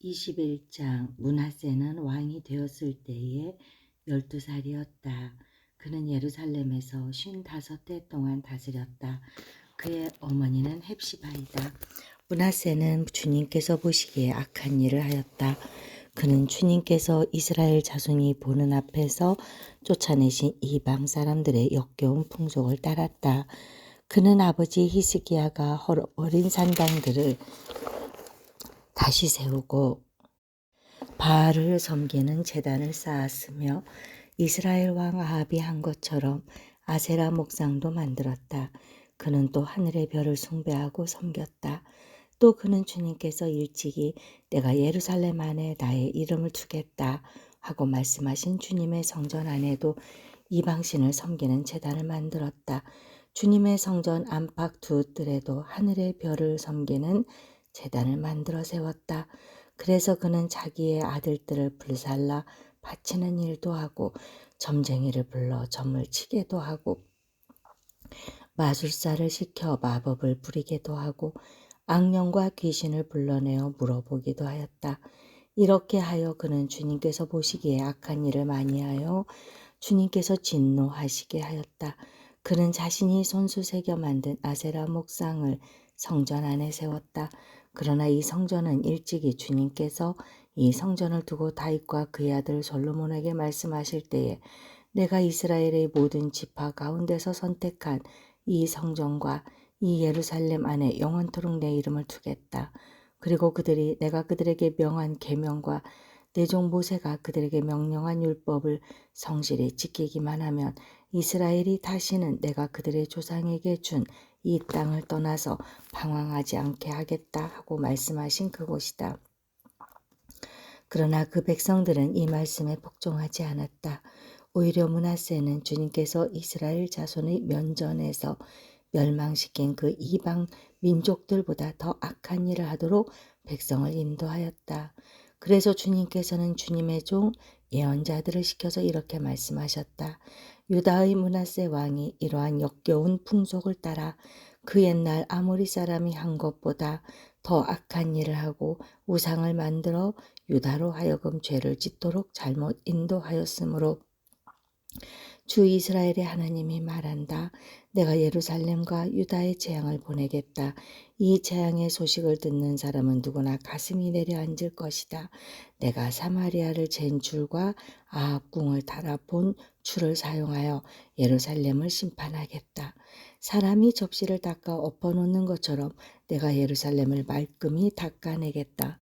21장 므낫세는 왕이 되었을 때에 12살이었다. 그는 예루살렘에서 55해 동안 다스렸다. 그의 어머니는 헵시바이다. 므낫세는 주님께서 보시기에 악한 일을 하였다. 그는 주님께서 이스라엘 자손이 보는 앞에서 쫓아내신 이방 사람들의 역겨운 풍속을 따랐다. 그는 아버지 히스기야가 어린 산당들을 다시 세우고 바알을 섬기는 제단을 쌓았으며 이스라엘 왕 아합이 한 것처럼 아세라 목상도 만들었다. 그는 또 하늘의 별을 숭배하고 섬겼다. 또 그는 주님께서 일찍이 내가 예루살렘 안에 나의 이름을 두겠다 하고 말씀하신 주님의 성전 안에도 이방신을 섬기는 제단을 만들었다. 주님의 성전 안팎 두 뜰에도 하늘의 별을 섬기는 제단을 만들어 세웠다. 그래서 그는 자기의 아들들을 불살라 바치는 일도 하고 점쟁이를 불러 점을 치게도 하고 마술사를 시켜 마법을 부리게도 하고 악령과 귀신을 불러내어 물어보기도 하였다. 이렇게 하여 그는 주님께서 보시기에 악한 일을 많이 하여 주님께서 진노하시게 하였다. 그는 자신이 손수 새겨 만든 아세라 목상을 성전 안에 세웠다. 그러나 이 성전은 일찍이 주님께서 이 성전을 두고 다윗과 그의 아들 솔로몬에게 말씀하실 때에 내가 이스라엘의 모든 지파 가운데서 선택한 이 성전과 이 예루살렘 안에 영원토록 내 이름을 두겠다. 그리고 내가 그들에게 명한 계명과 내 종 모세가 그들에게 명령한 율법을 성실히 지키기만 하면 이스라엘이 다시는 내가 그들의 조상에게 준 이 땅을 떠나서 방황하지 않게 하겠다 하고 말씀하신 그곳이다. 그러나 그 백성들은 이 말씀에 복종하지 않았다. 오히려 므낫세는 주님께서 이스라엘 자손의 면전에서 멸망시킨 그 이방 민족들보다 더 악한 일을 하도록 백성을 인도하였다. 그래서 주님께서는 주님의 종 예언자들을 시켜서 이렇게 말씀하셨다. 유다의 므낫세 왕이 이러한 역겨운 풍속을 따라 그 옛날 아모리 사람이 한 것보다 더 악한 일을 하고 우상을 만들어 유다로 하여금 죄를 짓도록 잘못 인도하였으므로 주 이스라엘의 하나님이 말한다. 내가 예루살렘과 유다의 재앙을 보내겠다. 이 재앙의 소식을 듣는 사람은 누구나 가슴이 내려앉을 것이다. 내가 사마리아를 잰 줄과 아합 궁을 달아본 줄을 사용하여 예루살렘을 심판하겠다. 사람이 접시를 닦아 엎어놓는 것처럼 내가 예루살렘을 말끔히 닦아내겠다.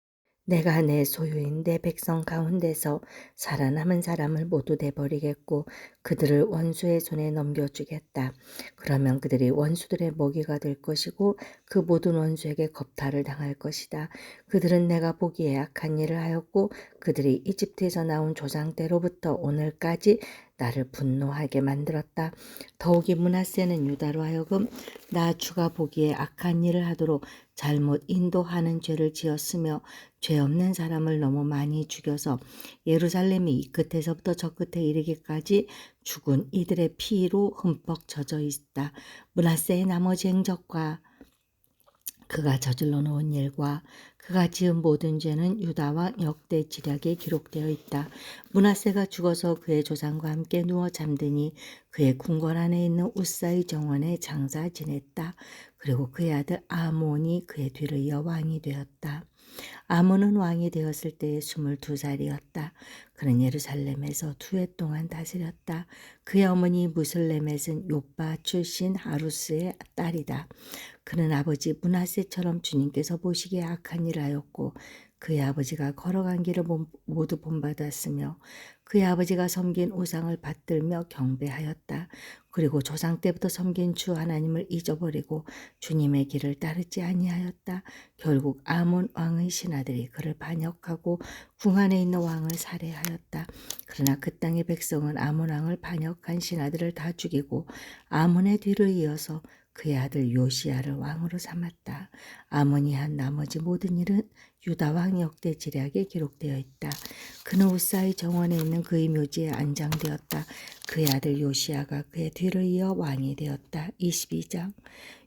내가 내 소유인 내 백성 가운데서 살아남은 사람을 모두 내버리겠고 그들을 원수의 손에 넘겨주겠다. 그러면 그들이 원수들의 먹이가 될 것이고 그 모든 원수에게 겁탈을 당할 것이다. 그들은 내가 보기에 악한 일을 하였고 그들이 이집트에서 나온 조상 때로부터 오늘까지 나를 분노하게 만들었다. 더욱이 므낫세는 유다로 하여금 나 주가 보기에 악한 일을 하도록 잘못 인도하는 죄를 지었으며 죄 없는 사람을 너무 많이 죽여서 예루살렘이 이 끝에서부터 저 끝에 이르기까지 죽은 이들의 피로 흠뻑 젖어 있다. 므낫세의 나머지 행적과 그가 저질러 놓은 일과 그가 지은 모든 죄는 유다와 역대 지략에 기록되어 있다. 므낫세가 죽어서 그의 조상과 함께 누워 잠드니 그의 궁궐 안에 있는 우사의 정원에 장사 지냈다. 그리고 그의 아들 아몬이 그의 뒤를 이어 왕이 되었다. 아몬은 왕이 되었을 때에 22살이었다. 그는 예루살렘에서 2해 동안 다스렸다. 그의 어머니 무슬레멧은 욥바 출신 하루스의 딸이다. 그는 아버지 므낫세처럼 주님께서 보시기에 악한 일을 하였고 그의 아버지가 걸어간 길을 모두 본받았으며 그의 아버지가 섬긴 우상을 받들며 경배하였다. 그리고 조상 때부터 섬긴 주 하나님을 잊어버리고 주님의 길을 따르지 아니하였다. 결국 아몬 왕의 신하들이 그를 반역하고 궁 안에 있는 왕을 살해하였다. 그러나 그 땅의 백성은 아몬 왕을 반역한 신하들을 다 죽이고 아몬의 뒤를 이어서 그의 아들 요시야를 왕으로 삼았다. 아몬이 한 나머지 모든 일은 유다 왕 역대 지략에 기록되어 있다. 그는 우사의 정원에 있는 그의 묘지에 안장되었다. 그의 아들 요시야가 그의 뒤를 이어 왕이 되었다. 22장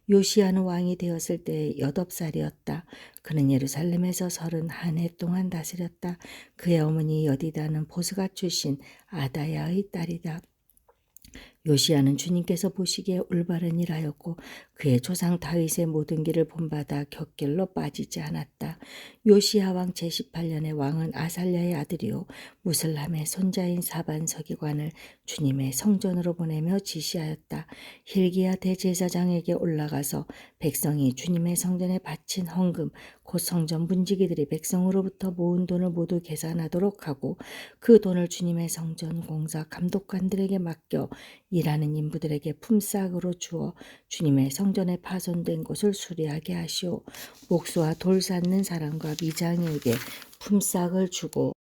요시야는 왕이 되었을 때 8살이었다. 그는 예루살렘에서 31해 동안 다스렸다. 그의 어머니 여디다는 보스가 출신 아다야의 딸이다. 요시야는 주님께서 보시기에 올바른 일하였고 그의 조상 다윗의 모든 길을 본받아 곁길로 빠지지 않았다. 요시야 왕 제18년에 왕은 아살랴의 아들이요 무슬람의 손자인 사반 서기관을 주님의 성전으로 보내며 지시하였다. 힐기야 대제사장에게 올라가서 백성이 주님의 성전에 바친 헌금 곧 성전 문지기들이 백성으로부터 모은 돈을 모두 계산하도록 하고 그 돈을 주님의 성전 공사 감독관들에게 맡겨 일하는 인부들에게 품삯으로 주어 주님의 성전에 파손된 곳을 수리하게 하시오. 목수와 돌 쌓는 사람과 미장이에게 품삯을 주고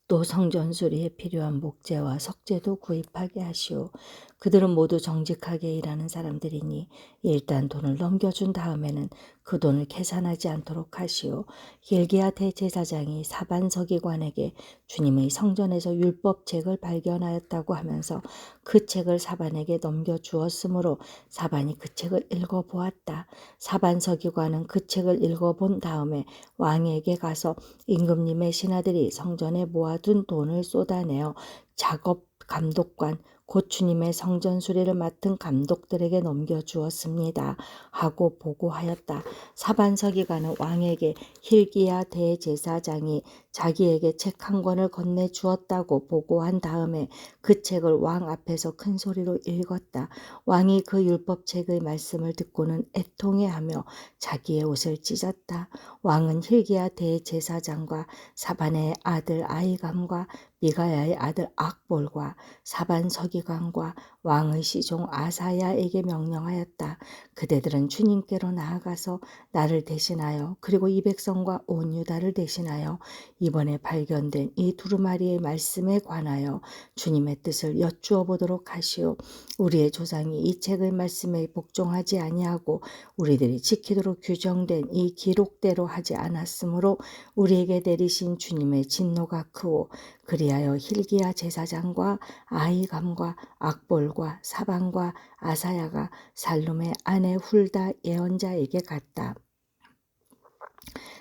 또 성전 수리에 필요한 목재와 석재도 구입하게 하시오. 그들은 모두 정직하게 일하는 사람들이니 일단 돈을 넘겨준 다음에는 그 돈을 계산하지 않도록 하시오. 힐기야 대제사장이 사반 서기관에게 주님의 성전에서 율법책을 발견하였다고 하면서 그 책을 사반에게 넘겨주었으므로 사반이 그 책을 읽어보았다. 사반 서기관은 그 책을 읽어본 다음에 왕에게 가서 임금님의 신하들이 성전에 모아둔 돈을 쏟아내어 작업 감독관 곧 주님의 성전 수리를 맡은 감독들에게 넘겨주었습니다. 하고 보고하였다. 사반 서기관은 왕에게 힐기야 대제사장이 자기에게 책 한 권을 건네주었다고 보고한 다음에 그 책을 왕 앞에서 큰 소리로 읽었다. 왕이 그 율법책의 말씀을 듣고는 애통해하며 자기의 옷을 찢었다. 왕은 힐기야 대제사장과 사반의 아들 아이감과 미가야의 아들 악볼과 사반 서기관과 왕의 시종 아사야에게 명령하였다. 그대들은 주님께로 나아가서 나를 대신하여 그리고 이 백성과 온 유다를 대신하여 이번에 발견된 이 두루마리의 말씀에 관하여 주님의 뜻을 여쭈어 보도록 하시오. 우리의 조상이 이 책의 말씀에 복종하지 아니하고 우리들이 지키도록 규정된 이 기록대로 하지 않았으므로 우리에게 내리신 주님의 진노가 크오. 그리하여 힐기야 제사장과 아이감과 악볼과 사반과 아사야가 살룸의 아내 훌다 예언자에게 갔다.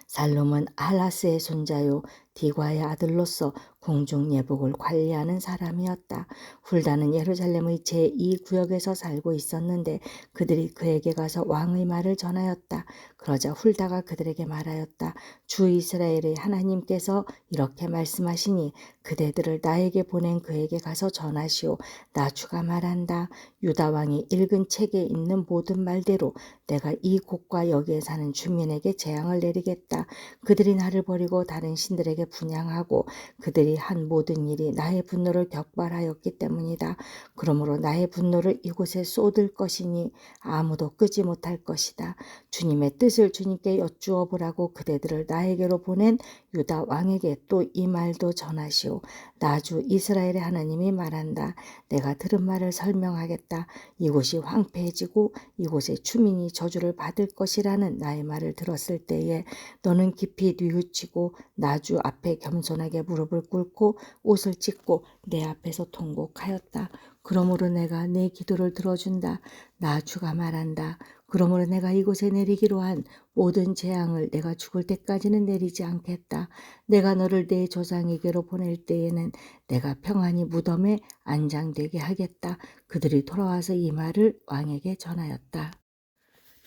살룸은 알라스의 손자요 디과의 아들로서 궁중 예복을 관리하는 사람이었다. 훌다는 예루살렘의 제2구역에서 살고 있었는데 그들이 그에게 가서 왕의 말을 전하였다. 그러자 훌다가 그들에게 말하였다. 주 이스라엘의 하나님께서 이렇게 말씀하시니 그대들을 나에게 보낸 그에게 가서 전하시오. 나 주가 말한다. 유다 왕이 읽은 책에 있는 모든 말대로 내가 이 곳과 여기에 사는 주민에게 재앙을 내리겠다. 그들이 나를 버리고 다른 신들에게 분향하고 그들이 한 모든 일이 나의 분노를 격발하였기 때문이다. 그러므로 나의 분노를 이곳에 쏟을 것이니 아무도 끄지 못할 것이다. 주님의 뜻을 주님께 여쭈어 보라고 그대들을 나에게로 보낸 유다 왕에게 또 이 말도 전하시오. 나 주 이스라엘의 하나님이 말한다. 내가 들은 말을 설명하겠다. 이곳이 황폐해지고 이곳의 주민이 저주를 받을 것이라는 나의 말을 들었을 때에 너는 깊이 뉘우치고 나 주 앞에 겸손하게 무릎을 꿇고 옷을 찢고 내 앞에서 통곡하였다. 그러므로 내가 내 기도를 들어준다. 나 주가 말한다. 그러므로 내가 이곳에 내리기로 한 모든 재앙을 내가 죽을 때까지는 내리지 않겠다. 내가 너를 내 조상에게로 보낼 때에는 내가 평안히 무덤에 안장되게 하겠다. 그들이 돌아와서 이 말을 왕에게 전하였다.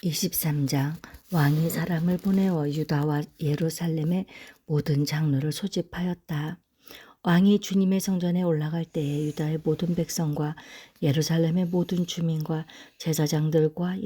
23장 왕이 사람을 보내어 유다와 예루살렘의 모든 장로를 소집하였다. 왕이 주님의 성전에 올라갈 때에 유다의 모든 백성과 예루살렘의 모든 주민과 제사장들과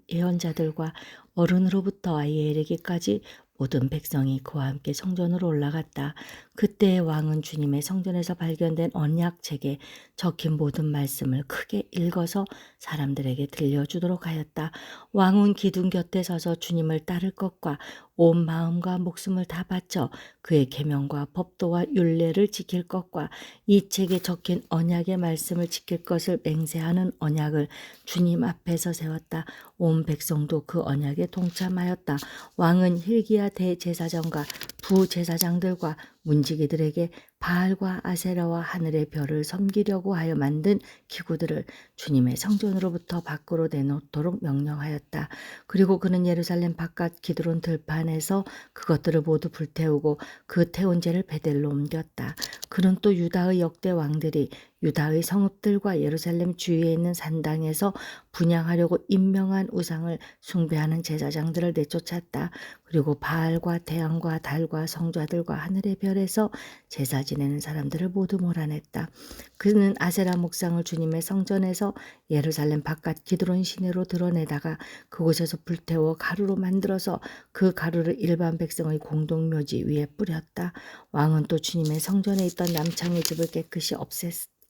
예언자들과 어른으로부터 아이에 이르기까지 모든 백성이 그와 함께 성전으로 올라갔다. 그때 왕은 주님의 성전에서 발견된 언약책에 적힌 모든 말씀을 크게 읽어서 사람들에게 들려주도록 하였다. 왕은 기둥 곁에 서서 주님을 따를 것과 온 마음과 목숨을 다 바쳐 그의 계명과 법도와 율례를 지킬 것과 이 책에 적힌 언약의 말씀을 지킬 것을 맹세하는 언약을 주님 앞에서 세웠다. 온 백성도 그 언약에 동참하였다. 왕은 힐기야 대제사장과 부제사장들과 문지기들에게 바알과 아세라와 하늘의 별을 섬기려고 하여 만든 기구들을 주님의 성전으로부터 밖으로 내놓도록 명령하였다. 그리고 그는 예루살렘 바깥 기드론 들판에서 그것들을 모두 불태우고 그 태운 재를 베델로 옮겼다. 그는 또 유다의 역대 왕들이 유다의 성읍들과 예루살렘 주위에 있는 산당에서 분향하려고 임명한 우상을 숭배하는 제사장들을 내쫓았다. 그리고 바알과 태양과 달과 성좌들과 하늘의 별에서 제사 지내는 사람들을 모두 몰아냈다. 그는 아세라 목상을 주님의 성전에서 예루살렘 바깥 기드론 시내로 드러내다가 그곳에서 불태워 가루로 만들어서 그 가루를 일반 백성의 공동묘지 위에 뿌렸다. 왕은 또 주님의 성전에 있던 남창의 집을 깨끗이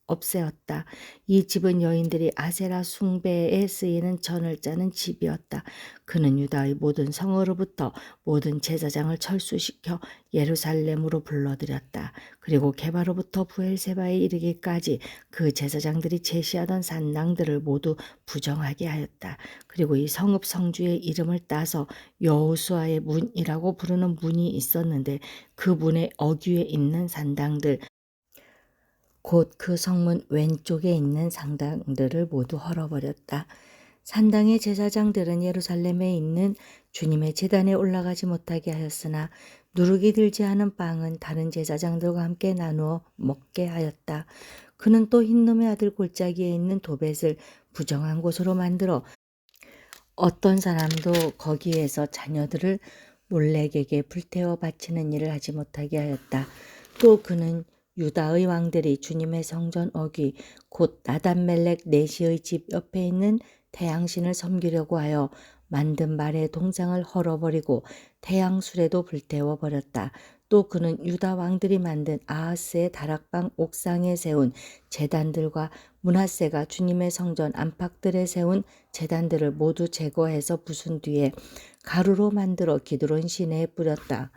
없애었다. 이 집은 여인들이 아세라 숭배에 쓰이는 전을 짜는 집이었다. 그는 유다의 모든 성으로부터 모든 제사장을 철수시켜 예루살렘으로 불러들였다. 그리고 게바로부터 부엘세바에 이르기까지 그 제사장들이 제시하던 산당들을 모두 부정하게 하였다. 그리고 이 성읍 성주의 이름을 따서 여호수아의 문이라고 부르는 문이 있었는데 그 문의 어귀에 있는 산당들 곧 그 성문 왼쪽에 있는 산당들을 모두 헐어버렸다. 산당의 제사장들은 예루살렘에 있는 주님의 제단에 올라가지 못하게 하였으나 누룩이 들지 않은 빵은 다른 제사장들과 함께 나누어 먹게 하였다. 그는 또 흰놈의 아들 골짜기에 있는 도벳을 부정한 곳으로 만들어 어떤 사람도 거기에서 자녀들을 몰렉에게 불태워 바치는 일을 하지 못하게 하였다. 또 그는 유다의 왕들이 주님의 성전 어귀 곧 나단멜렉 네시의 집 옆에 있는 태양신을 섬기려고 하여 만든 말의 동상을 헐어버리고 태양술에도 불태워 버렸다. 또 그는 유다 왕들이 만든 아하스의 다락방 옥상에 세운 제단들과 므낫세가 주님의 성전 안팎들에 세운 제단들을 모두 제거해서 부순 뒤에 가루로 만들어 기드론 시내에 뿌렸다.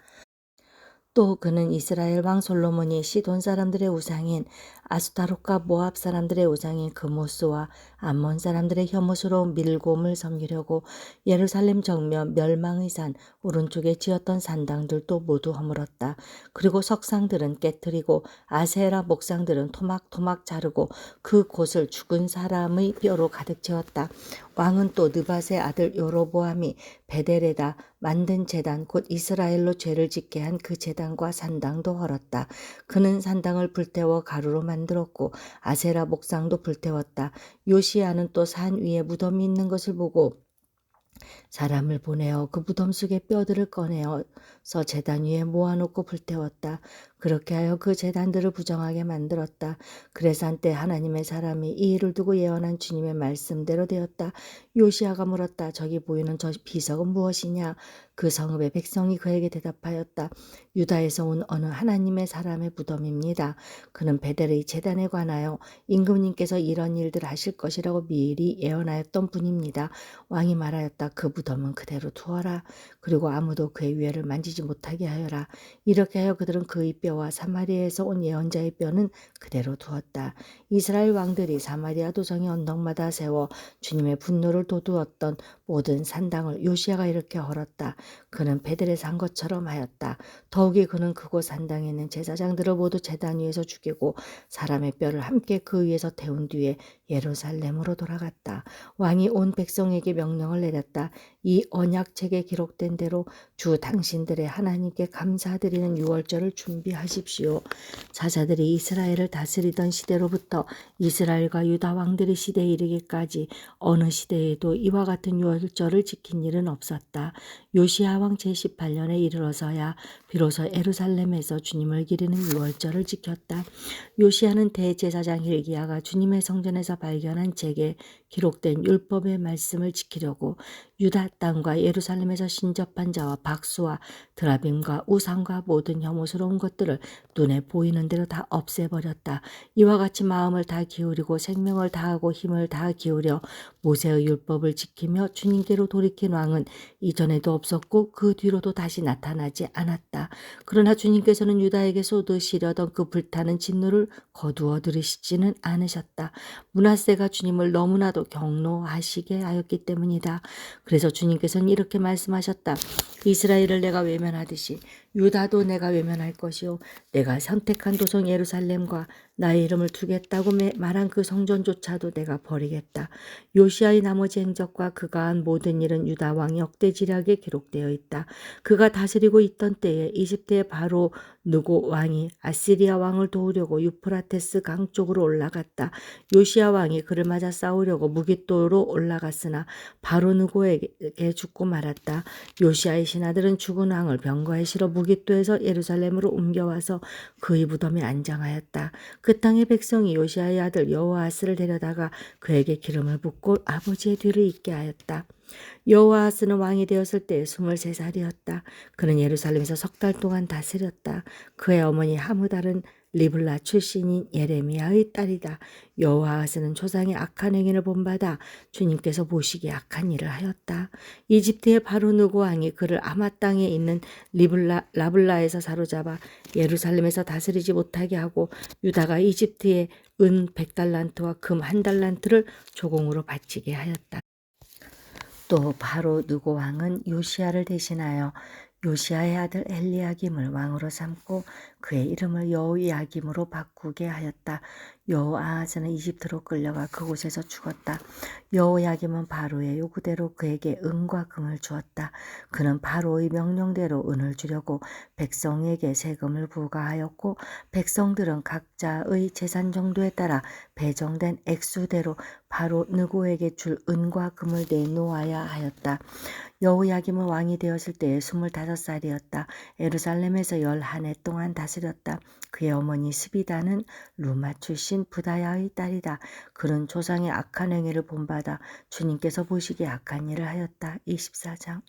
또 그는 이스라엘 왕 솔로몬이 시돈 사람들의 우상인 아스타롯과 모압 사람들의 우상인 그모스와 암몬 사람들의 혐오스러운 밀곰을 섬기려고 예루살렘 정면 멸망의 산 오른쪽에 지었던 산당들도 모두 허물었다. 그리고 석상들은 깨뜨리고 아세라 목상들은 토막토막 자르고 그 곳을 죽은 사람의 뼈로 가득 채웠다. 왕은 또 느밧의 아들 여로보암이 베델에다 만든 제단 곧 이스라엘로 죄를 짓게 한 그 제단과 산당도 헐었다. 그는 산당을 불태워 가루로 만들었고 아세라 목상도 불태웠다. 요시야는 또 산 위에 무덤이 있는 것을 보고 사람을 보내어 그 무덤 속의 뼈들을 꺼내어서 제단 위에 모아놓고 불태웠다. 그렇게 하여 그 제단들을 부정하게 만들었다. 그래서 한때 하나님의 사람이 이 일을 두고 예언한 주님의 말씀대로 되었다. 요시야가 물었다. 저기 보이는 저 비석은 무엇이냐? 그 성읍의 백성이 그에게 대답하였다. 유다에서 온 어느 하나님의 사람의 무덤입니다. 그는 베델의 제단에 관하여 임금님께서 이런 일들을 하실 것이라고 미리 예언하였던 분입니다. 왕이 말하였다. 그 무덤은 그대로 두어라. 그리고 아무도 그의 위에를 만지지 못하게 하여라. 이렇게 하여 그들은 그의 뼈와 사마리아에서 온 예언자의 뼈는 그대로 두었다. 이스라엘 왕들이 사마리아 도성의 언덕마다 세워 주님의 분노를 돋우었던 모든 산당을 요시야가 이렇게 헐었다. 그는 베델에서 한 것처럼 하였다. 더욱이 그는 그곳 산당에 있는 제사장들을 모두 제단 위에서 죽이고 사람의 뼈를 함께 그 위에서 태운 뒤에 예루살렘으로 돌아갔다. 왕이 온 백성에게 명령을 내렸다. 이 언약책에 기록된 대로 주 당신들의 하나님께 감사드리는 유월절을 준비하십시오. 사자들이 이스라엘을 다스리던 시대로부터 이스라엘과 유다 왕들의 시대에 이르기까지 어느 시대에도 이와 같은 유월절을 지킨 일은 없었다. 요시야 왕 제18년에 이르러서야 비로소 예루살렘에서 주님을 기리는 유월절을 지켰다. 요시야는 대제사장 hil기야가 주님의 성전에서 발견한 책에 기록된 율법의 말씀을 지키려고 유다 땅과 예루살렘에서 신접한 자와 박수와 드라빔과 우상과 모든 혐오스러운 것들을 눈에 보이는 대로 다 없애버렸다. 이와 같이 마음을 다 기울이고 생명을 다하고 힘을 다 기울여 모세의 율법을 지키며 주님께로 돌이킨 왕은 이전에도 없었고 그 뒤로도 다시 나타나지 않았다. 그러나 주님께서는 유다에게 쏟으시려던 그 불타는 진노를 거두어 들이시지는 않으셨다. 므낫세가 주님을 너무나도 경노하시게 하였기 때문이다. 그래서 주님께서는 이렇게 말씀하셨다. 이스라엘을 내가 외면하듯이 유다도 내가 외면할 것이요 내가 선택한 도성 예루살렘과 나의 이름을 두겠다고 말한 그 성전조차도 내가 버리겠다. 요시아의 나머지 행적과 그가 한 모든 일은 유다 왕 역대 지략에 기록되어 있다. 그가 다스리고 있던 때에 이집트의 바로 느고 왕이 아시리아 왕을 도우려고 유프라테스 강 쪽으로 올라갔다. 요시아 왕이 그를 맞아 싸우려고 무깃도로 올라갔으나 바로 느고에게 죽고 말았다. 요시아의 신하들은 죽은 왕을 병거에 실어 무깃도에서 예루살렘으로 옮겨와서 그의 무덤에 안장하였다. 그 땅의 백성이 요시아의 아들 여호아스를 데려다가 그에게 기름을 붓고 아버지의 뒤를 잇게 하였다. 여호아스는 왕이 되었을 때 23살이었다. 그는 예루살렘에서 3달 동안 다스렸다. 그의 어머니 하무달은 리블라 출신인 예레미야의 딸이다. 여호아스는 조상의 악한 행위를 본받아 주님께서 보시기에 악한 일을 하였다. 이집트의 바로 느고 왕이 그를 아마 땅에 있는 라블라에서 사로잡아 예루살렘에서 다스리지 못하게 하고 유다가 이집트에 은 100달란트와 금 1달란트를 조공으로 바치게 하였다. 또 바로 느고 왕은 요시아를 대신하여 요시아의 아들 엘리야김을 왕으로 삼고 그의 이름을 여호야김으로 바꾸게 하였다. 여호아하스는 이집트로 끌려가 그곳에서 죽었다. 여호야김은 바로의 요구대로 그에게 은과 금을 주었다. 그는 바로의 명령대로 은을 주려고 백성에게 세금을 부과하였고 백성들은 각자의 재산 정도에 따라 배정된 액수대로 바로 느고에게 줄 은과 금을 내놓아야 하였다. 여호야김은 왕이 되었을 때에 25살이었다. 예루살렘에서 11해 동안 다스렸다. 그의 어머니 스비다는 루마 출신 부다야의 딸이다. 그는 조상의 악한 행위를 본받아 주님께서 보시기에 악한 일을 하였다. 24장.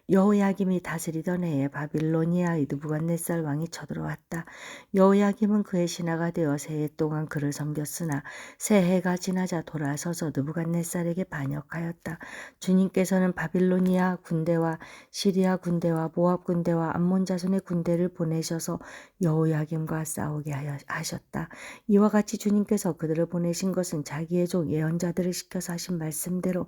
여호야김이 다스리던 해에 바빌로니아의 느부갓네살 왕이 쳐들어왔다. 여호야김은 그의 신하가 되어 새해 동안 그를 섬겼으나 새해가 지나자 돌아서서 느부갓네살에게 반역하였다. 주님께서는 바빌로니아 군대와 시리아 군대와 모압 군대와 암몬 자손의 군대를 보내셔서 여호야김과 싸우게 하셨다. 이와 같이 주님께서 그들을 보내신 것은 자기의 종 예언자들을 시켜서 하신 말씀대로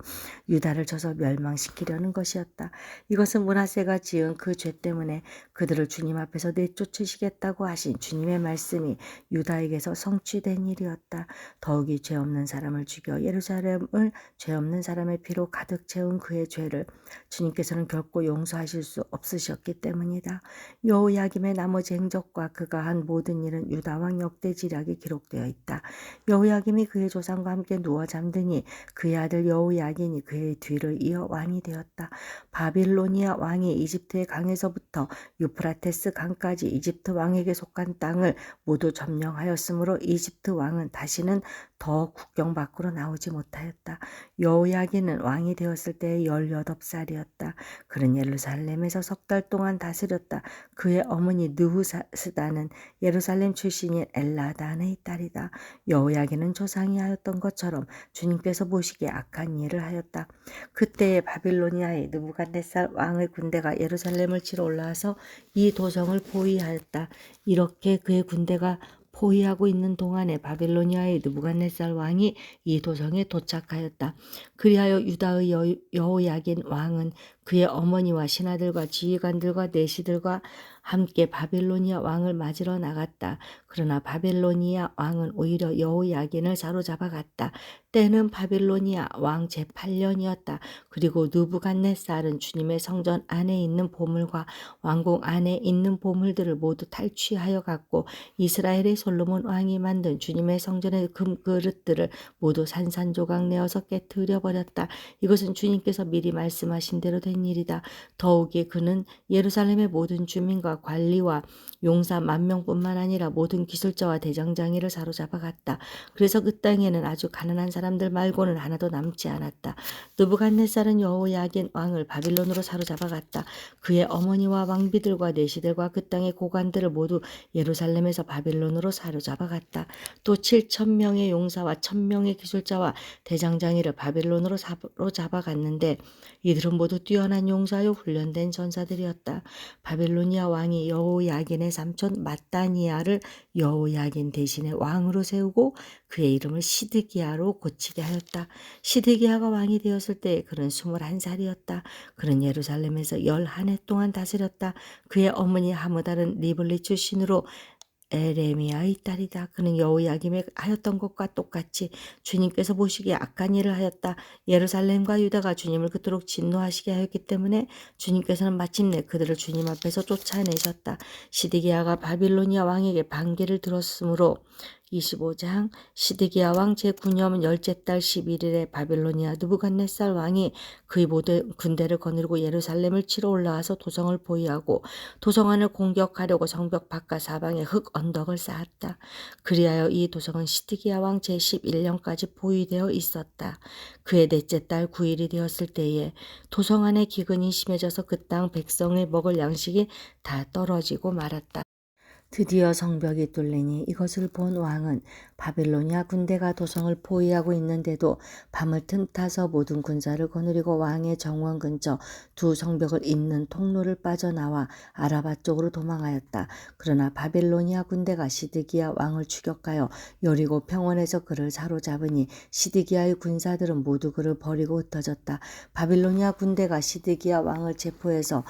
유다를 쳐서 멸망시키려는 것이었다. 이것은 므낫세가 지은 그 죄 때문에 그들을 주님 앞에서 내쫓으시겠다고 하신 주님의 말씀이 유다에게서 성취된 일이었다. 더욱이 죄 없는 사람을 죽여 예루살렘을 죄 없는 사람의 피로 가득 채운 그의 죄를 주님께서는 결코 용서하실 수 없으셨기 때문이다. 여호야김의 나머지 행적과 그가 한 모든 일은 유다 왕 역대 지략에 기록되어 있다. 여호야김이 그의 조상과 함께 누워 잠드니 그의 아들 여호야긴이 그의 뒤를 이어 왕이 되었다. 바빌로니아 왕이 이집트의 강에서부터 유프라테스 강까지 이집트 왕에게 속한 땅을 모두 점령하였으므로 이집트 왕은 다시는 더 국경 밖으로 나오지 못하였다. 여호야긴은 왕이 되었을 때 18살이었다. 그는 예루살렘에서 3달 동안 다스렸다. 그의 어머니 느후스다는 예루살렘 출신인 엘라단의 딸이다. 여호야긴은 조상이 하였던 것처럼 주님께서 보시기에 악한 일을 하였다. 그때에 바빌로니아의 느부갓네살 왕의 군대가 예루살렘을 치러 올라와서 이 도성을 포위하였다. 이렇게 그의 군대가 포위하고 있는 동안에 바빌로니아의 느부갓네살 왕이 이 도성에 도착하였다. 그리하여 유다의 여호야긴 왕은 그의 어머니와 신하들과 지휘관들과 내시들과 함께 바빌로니아 왕을 맞으러 나갔다. 그러나 바빌로니아 왕은 오히려 여호야긴을 사로잡아 갔다. 때는 바빌로니아 왕 제8년이었다. 그리고 느부갓네살은 주님의 성전 안에 있는 보물과 왕궁 안에 있는 보물들을 모두 탈취하여 갔고 이스라엘의 솔로몬 왕이 만든 주님의 성전의 금 그릇들을 모두 산산조각 내어서 깨뜨려 버렸다. 이것은 주님께서 미리 말씀하신 대로 된 일이다. 더욱이 그는 예루살렘의 모든 주민과 관리와 용사 10,000명뿐만 아니라 모든 기술자와 대장장이를 사로잡아 갔다. 그래서 그 땅에는 아주 가난한 사람들 말고는 하나도 남지 않았다. 느부갓네살은 여호야긴 왕을 바빌론으로 사로잡아 갔다. 그의 어머니와 왕비들과 내시들과 그 땅의 고관들을 모두 예루살렘에서 바빌론으로 사로잡아 갔다. 또 7,000명의 용사와 1,000명의 기술자와 대장장이를 바빌론으로 사로잡아 갔는데 이들은 모두 뛰어난 용사요 훈련된 전사들이었다. 바빌로니아 왕이 여호야긴의 삼촌 마따니아를 여호야긴 대신에 왕으로 세우고 그의 이름을 시드기야로 고치게 하였다. 시드기야가 왕이 되었을 때 그는 21살이었다. 그는 예루살렘에서 11해 동안 다스렸다. 그의 어머니 하무달은 리블리 출신으로 에레미야의 딸이다. 그는 여호야김에 하였던 것과 똑같이 주님께서 보시기에 악한 일을 하였다. 예루살렘과 유다가 주님을 그토록 진노하시게 하였기 때문에 주님께서는 마침내 그들을 주님 앞에서 쫓아내셨다. 시드기야가 바빌로니아 왕에게 반기를 들었으므로 25장 시드기야 왕 제9년 열째 달 11일에 바빌로니아 느부갓네살 왕이 그의 모든 군대를 거느리고 예루살렘을 치러 올라와서 도성을 포위하고 도성 안을 공격하려고 성벽 바깥 사방에 흙 언덕을 쌓았다. 그리하여 이 도성은 시드기야 왕 제11년까지 포위되어 있었다. 그의 넷째 달 9일이 되었을 때에 도성 안에 기근이 심해져서 그 땅 백성의 먹을 양식이 다 떨어지고 말았다. 드디어 성벽이 뚫리니 이것을 본 왕은 바빌로니아 군대가 도성을 포위하고 있는데도 밤을 틈타서 모든 군사를 거느리고 왕의 정원 근처 두 성벽을 잇는 통로를 빠져나와 아라바 쪽으로 도망하였다. 그러나 바빌로니아 군대가 시드기야 왕을 추격하여 여리고 평원에서 그를 사로잡으니 시드기야의 군사들은 모두 그를 버리고 흩어졌다. 바빌로니아 군대가 시드기야 왕을 체포해서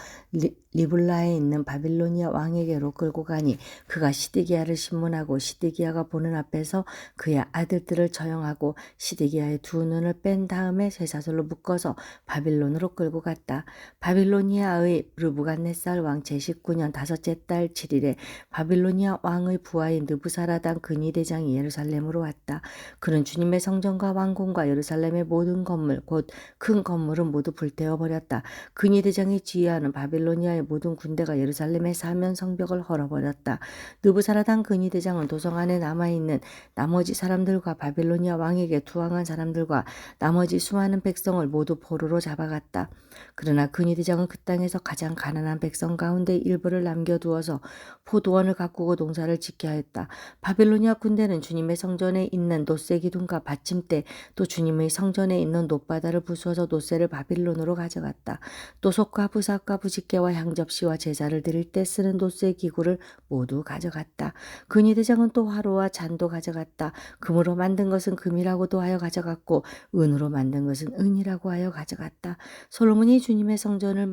리블라에 있는 바빌로니아 왕에게로 끌고 가니 그가 시드기야를 신문하고 시드기야가 보는 앞에서 그의 아들들을 처형하고 시드기야의 두 눈을 뺀 다음에 쇠사슬로 묶어서 바빌론으로 끌고 갔다. 바빌로니아의 느부갓네살 왕 제19년 다섯째 달 7일에 바빌로니아 왕의 부하인 느부사라단 근위대장이 예루살렘으로 왔다. 그는 주님의 성전과 왕궁과 예루살렘의 모든 건물 곧 큰 건물은 모두 불태워버렸다. 근위대장이 지휘하는 바빌로니아의 모든 군대가 예루살렘의 사면 성벽을 헐어버렸다. 느부사라단 근위대장은 도성 안에 남아있는 나머지 사람들과 바빌로니아 왕에게 투항한 사람들과 나머지 수많은 백성을 모두 포로로 잡아갔다. 그러나 근위대장은 그 땅에서 가장 가난한 백성 가운데 일부를 남겨두어서 포도원을 가꾸고 농사를 짓게 하였다. 바빌로니아 군대는 주님의 성전에 있는 노새 기둥과 받침대 또 주님의 성전에 있는 놋바다를 부수어서 노새를 바빌론으로 가져갔다. 또 속과 부삭과 부집개와 향접시와 제사를 드릴 때 쓰는 노새 기구를 모두 가져갔다. 근위대장은 또 화로와 잔도 가져갔다. 금으로 만든 것은 금이라고도 하여 가져갔고 은으로 만든 것은 은이라고 하여 가져갔다. 솔로몬이 주님의 성전을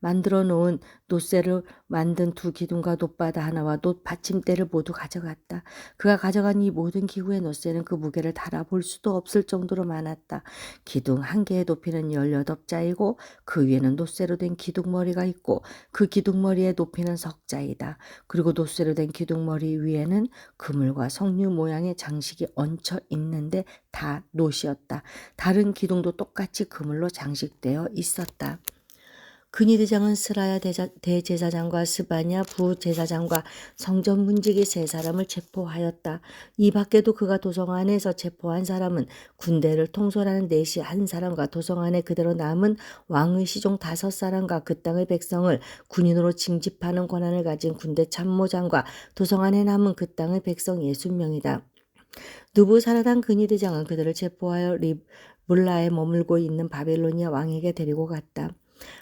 만들어 놓은 놋새로 만든 두 기둥과 놋바다 하나와 놋 받침대를 모두 가져갔다. 그가 가져간 이 모든 기구의 놋새는 그 무게를 달아볼 수도 없을 정도로 많았다. 기둥 한 개의 높이는 18자이고 그 위에는 놋새로 된 기둥머리가 있고 그 기둥머리의 높이는 석자이다. 그리고 놋새로 된 기둥머리 위에는 그물과 석류 모양의 장식이 얹혀 있는데 다 놋이었다. 다른 기둥도 똑같이 그물로 장식되어 있었다. 근위대장은 스라야 대제사장과 스바냐 부제사장과 성전 문지기 세 사람을 체포하였다. 이 밖에도 그가 도성 안에서 체포한 사람은 군대를 통솔하는 내시 한 사람과 도성 안에 그대로 남은 왕의 시종 5사람과 그 땅의 백성을 군인으로 징집하는 권한을 가진 군대 참모장과 도성 안에 남은 그 땅의 백성 60명이다. 느부사라단 근위대장은 그들을 체포하여 리블라에 머물고 있는 바빌로니아 왕에게 데리고 갔다.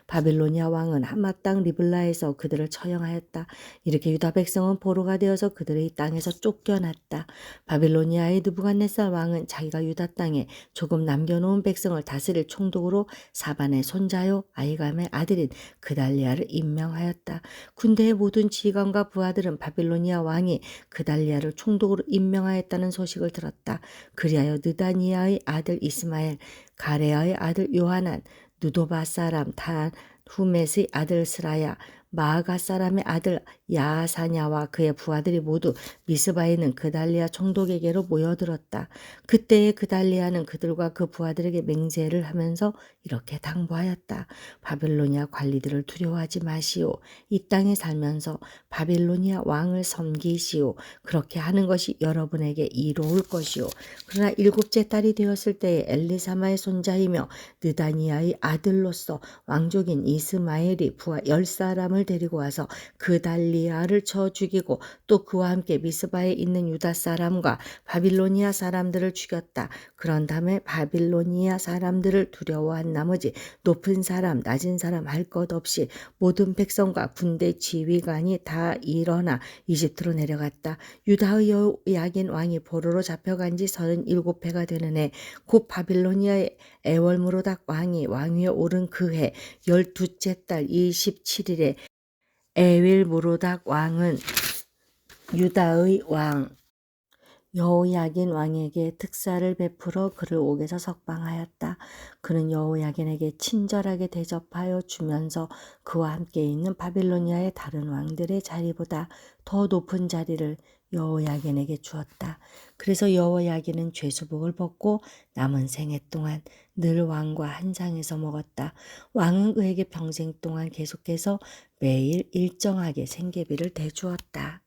바빌로니아 왕은 하마 땅 리블라에서 그들을 처형하였다. 이렇게 유다 백성은 포로가 되어서 그들의 땅에서 쫓겨났다. 바빌로니아의 느부갓네살 왕은 자기가 유다 땅에 조금 남겨놓은 백성을 다스릴 총독으로 사반의 손자요 아히감의 아들인 그달리아를 임명하였다. 군대의 모든 지휘관과 부하들은 바빌로니아 왕이 그달리아를 총독으로 임명하였다는 소식을 들었다. 그리하여 느다니아의 아들 이스마엘, 가레아의 아들 요하난, 누도바 사람 단후мет의 아들 스라야, 마아가 사람의 아들 야사냐와 그의 부하들이 모두 미스바에 있는 그달리아 총독에게로 모여들었다. 그때에 그달리아는 그들과 그 부하들에게 맹세를 하면서 이렇게 당부하였다. 바빌로니아 관리들을 두려워하지 마시오. 이 땅에 살면서 바빌로니아 왕을 섬기시오. 그렇게 하는 것이 여러분에게 이로울 것이오. 그러나 7째 달이 되었을 때에 엘리사마의 손자이며 느다니아의 아들로서 왕족인 이스마엘이 부하 10사람을 데리고 와서 그달리아를 쳐 죽이고 또 그와 함께 미스바에 있는 유다 사람과 바빌로니아 사람들을 죽였다. 그런 다음에 바빌로니아 사람들을 두려워한 나머지 높은 사람 낮은 사람 할 것 없이 모든 백성과 군대 지휘관이 다 일어나 이집트로 내려갔다. 유다의 여호야긴 왕이 포로로 잡혀간 지 37해가 되는 해 곧 바빌로니아의 에월므로닥 왕이 왕위에 오른 그 해 12째 달 27일에 에윌므로닥 왕은 유다의 왕 여호야긴 왕에게 특사를 베풀어 그를 옥에서 석방하였다. 그는 여호야긴에게 친절하게 대접하여 주면서 그와 함께 있는 바빌로니아의 다른 왕들의 자리보다 더 높은 자리를 여호야긴에게 주었다. 그래서 여호야긴은 죄수복을 벗고 남은 생애 동안 늘 왕과 한 상에서 먹었다. 왕은 그에게 평생 동안 계속해서 매일 일정하게 생계비를 대주었다.